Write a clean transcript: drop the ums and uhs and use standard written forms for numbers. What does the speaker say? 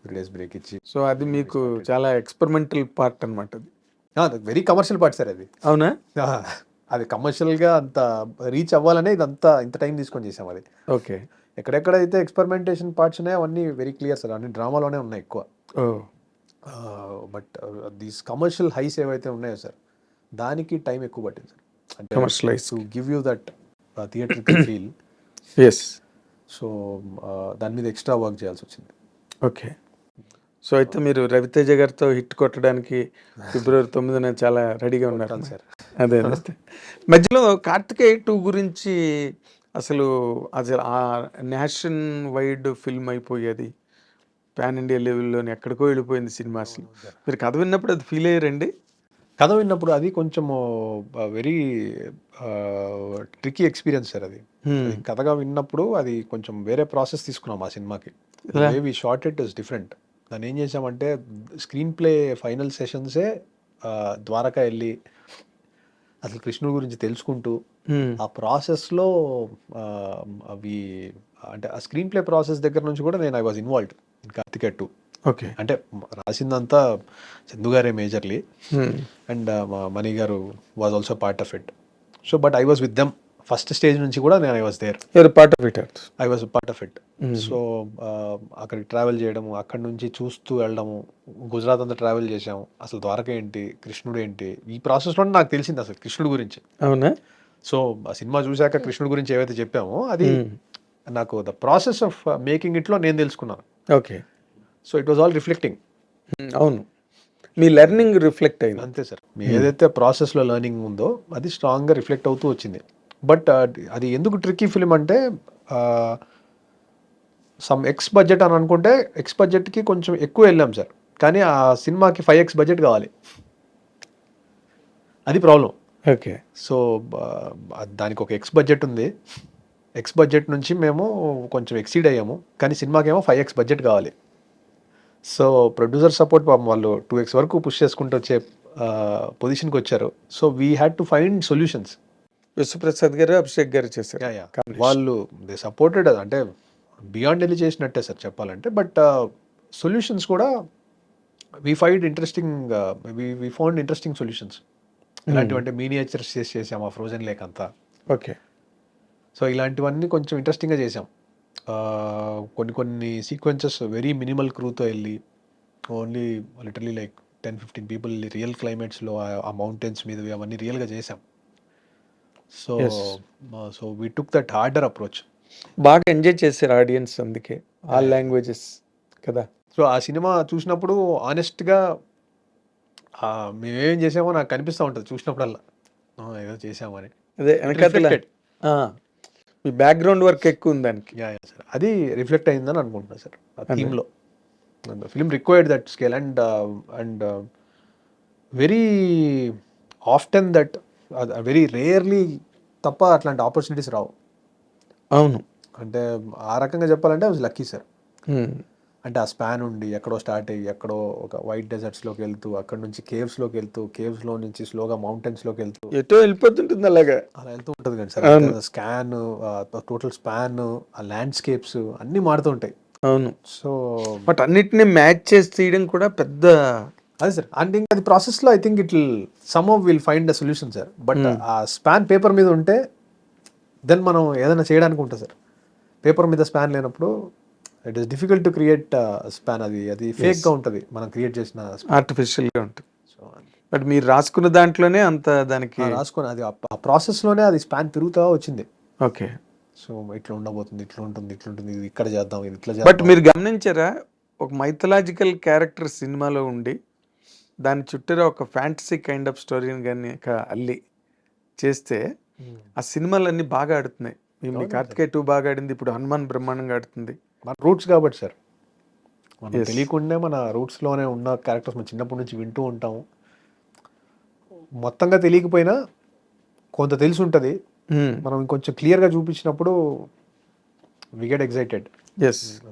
3 days break ఇచ్చి. So అది మీకు చాలా ఎక్స్పెరిమెంటల్ పార్ట్ అనమాట అది. వెరీ కమర్షియల్ పార్ట్ సార్ అది. అవునా? అది కమర్షియల్గా అంత రీచ్ అవ్వాలనే ఇదంతా ఇంత టైం తీసుకొని చేసాం అది. ఓకే. ఎక్కడెక్కడైతే ఎక్స్పెరిమెంటేషన్ పార్ట్స్ ఉన్నాయో అవన్నీ వెరీ క్లియర్ సార్, అన్ని డ్రామాలోనే ఉన్నాయి ఎక్కువ. బట్ దీస్ కమర్షియల్ హైస్ ఏవైతే ఉన్నాయో సార్, దానికి టైం ఎక్కువ పట్టింది సార్. అంటే commercialise to give you that theatrical feel. Yes. So దాని మీద ఎక్స్ట్రా వర్క్ చేయాల్సి వచ్చింది. ఓకే. సో అయితే మీరు రవితేజ గారితో హిట్ కొట్టడానికి ఫిబ్రవరి 9న చాలా రెడీగా ఉన్నారు సార్. అదే మధ్యలో కార్తికేయ 2 గురించి అసలు ఆ నేషన్ వైడ్ ఫిల్మ్ అయిపోయేది, పాన్ ఇండియా లెవెల్లోని ఎక్కడికో వెళ్ళిపోయింది సినిమా. అసలు మీరు కథ విన్నప్పుడు అది ఫీల్ అయ్యారండి? కథ విన్నప్పుడు అది కొంచెము వెరీ ట్రికీ ఎక్స్పీరియన్స్ సార్ అది. కథగా విన్నప్పుడు అది కొంచెం వేరే ప్రాసెస్ తీసుకున్నాం ఆ సినిమాకి. We shot it is different. దాన్ని ఏం చేసామంటే స్క్రీన్ ప్లే ఫైనల్ సెషన్సే ద్వారకా వెళ్ళి అసలు కృష్ణుడి గురించి తెలుసుకుంటూ ఆ ప్రాసెస్లో అవి అంటే ఆ స్క్రీన్ ప్లే ప్రాసెస్ దగ్గర నుంచి కూడా I was involved in Karthikeya 2. Okay. అంటే రాసిందంతా చందు గారే majorly, and Mani garu was also part of it. So but I was with them first stage నుంచి కూడా I was there. Part of it. I was part of it. So అక్కడికి travel చేయడము, అక్కడి నుంచి చూస్తూ వెళ్ళడము, గుజరాత్ అంతా ట్రావెల్ చేసాము. అసలు ద్వారక ఏంటి, కృష్ణుడు ఏంటి, ఈ ప్రాసెస్లో నాకు తెలిసింది అసలు కృష్ణుడు గురించి. అవునా? సో ఆ సినిమా చూశాక కృష్ణుడి గురించి ఏవైతే చెప్పామో అది నాకు ద ప్రాసెస్ ఆఫ్ మేకింగ్ ఇట్లో నేను తెలుసుకున్నాను. Okay. So it was all reflecting. అవును, మీ లెర్నింగ్ రిఫ్లెక్ట్ అయింది. అంతే సార్, మీ ఏదైతే ప్రాసెస్లో లెర్నింగ్ ఉందో అది స్ట్రాంగ్గా రిఫ్లెక్ట్ అవుతూ వచ్చింది. బట్ అది ఎందుకు ట్రిక్కీ ఫిలిం అంటే సమ్ ఎక్స్ బడ్జెట్ అని అనుకుంటే ఎక్స్ బడ్జెట్కి కొంచెం ఎక్కువ వెళ్ళాం సార్, కానీ ఆ సినిమాకి 5x బడ్జెట్ కావాలి, అది ప్రాబ్లం. ఓకే. సో దానికి ఒక ఎక్స్ బడ్జెట్ ఉంది. ఎక్స్ బడ్జెట్ నుంచి మేము కొంచెం ఎక్సీడ్ అయ్యాము, కానీ సినిమాకి ఏమో 5x బడ్జెట్ కావాలి. సో ప్రొడ్యూసర్ సపోర్ట్ పాపం వాళ్ళు 2x వరకు పుష్ చేసుకుంటూ వచ్చే పొజిషన్కి వచ్చారు. So we had to find solutions. Vishwaprasad గారు, అభిషేక్ గారు చేశారు. వాళ్ళు దే సపోర్టెడ్, అంటే బియాండ్ వెళ్ళి చేసినట్టే సార్ చెప్పాలంటే. బట్ సొల్యూషన్స్ కూడా we find interesting, we found interesting solutions. ఇలాంటివంటే మినియేచర్స్ చేసాం ఆ ఫ్రోజన్ లేక్ అంతా. ఓకే. సో ఇలాంటివన్నీ కొంచెం ఇంట్రెస్టింగ్గా చేసాం. కొన్ని సీక్వెన్సెస్ వెరీ మినిమల్ క్రూతో వెళ్ళి only literally like 10-15 people real క్లైమేట్స్లో ఆ మౌంటైన్స్ మీద అవన్నీ రియల్గా చేసాం. So we took that harder approach. బాగా ఎంజాయ్ చేశారు ఆడియన్స్, అందుకే ఆల్ లాంగ్వేజెస్ కదా. సో ఆ సినిమా చూసినప్పుడు ఆనెస్ట్గా మేమేం చేసామో నాకు కనిపిస్తూ ఉంటుంది చూసినప్పుడల్లా, ఏదో చేసామని. అదే వెనకాల మీ బ్యాక్గ్రౌండ్ వర్క్ ఎక్కువ ఉంది దానికి. సార్ అది రిఫ్లెక్ట్ అయిందని అనుకుంటున్నాను సార్ ఆ థీమ్లో. Film required that scale and very often that, very rarely తప్ప అట్లాంటి ఆపర్చునిటీస్ రావు. అవును, అంటే ఆ రకంగా చెప్పాలంటే ఐ వాజ్ లక్కీ సార్. అంటే ఆ స్పాన్ ఉండి ఎక్కడో స్టార్ట్ అయ్యి ఎక్కడో ఒక వైట్ డెజర్ట్స్లోకి వెళ్తూ, అక్కడ నుంచి కేవ్స్లోకి వెళ్తూ, కేవ్స్లో నుంచి స్లోగా మౌంటైన్స్లోకి వెళ్తూ ఎటో వెళ్ళిపోతుంటుంది, అలాగా అలా వెళ్తూ ఉంటుంది కానీ సార్. స్కాన్, టోటల్ స్పాన్, ఆ ల్యాండ్స్కేప్స్ అన్నీ మారుతూ ఉంటాయి. అవును. సో బట్ అన్నిటిని మ్యాచ్ చేసి తీయడం కూడా పెద్ద అదే సార్. అండ్ ఇంకా అది ప్రాసెస్లో I think it some of will find the solution sir. But ఆ స్పాన్ పేపర్ మీద ఉంటే దెన్ మనం ఏదైనా చేయడానికి ఉంటుంది సార్. పేపర్ మీద స్పాన్ లేనప్పుడు it is difficult to create span. అది ఫేక్గా ఉంటుంది మనం క్రియేట్ చేసిన, ఆర్టిఫిషియల్గా ఉంటుంది. సో బట్ మీరు రాసుకున్న దాంట్లోనే అంత దానికి రాసుకొని అది ఆ ప్రాసెస్లోనే అది స్పాన్ పెరుగుతూ వచ్చింది. ఓకే. సో ఇట్లా ఉండబోతుంది, ఇట్లా ఉంటుంది, ఇట్లా ఉంటుంది, ఇది ఇక్కడ చేద్దాం, ఇది ఇట్లా చేద్దాం. బట్ మీరు గమనించారా, ఒక మైథలాజికల్ క్యారెక్టర్ సినిమాలో ఉండి దాని చుట్టూరా ఒక ఫ్యాంటసీ కైండ్ ఆఫ్ స్టోరీని కానీ అల్లి చేస్తే ఆ సినిమాలన్నీ బాగా ఆడుతున్నాయి. మీ కార్తికేయ 2 బాగా ఆడింది, ఇప్పుడు హనుమాన్ బ్రహ్మాండంగా ఆడుతుంది. మన రూట్స్ కాబట్టి సార్, మనం తెలియకుండా మన రూట్స్లోనే ఉన్న క్యారెక్టర్స్ మనం చిన్నప్పటి నుంచి వింటూ ఉంటాము. మొత్తంగా తెలియకపోయినా కొంత తెలిసి ఉంటుంది. మనం ఇంకొంచెం క్లియర్గా చూపించినప్పుడు వి గెట్ ఎక్సైటెడ్. ఎస్.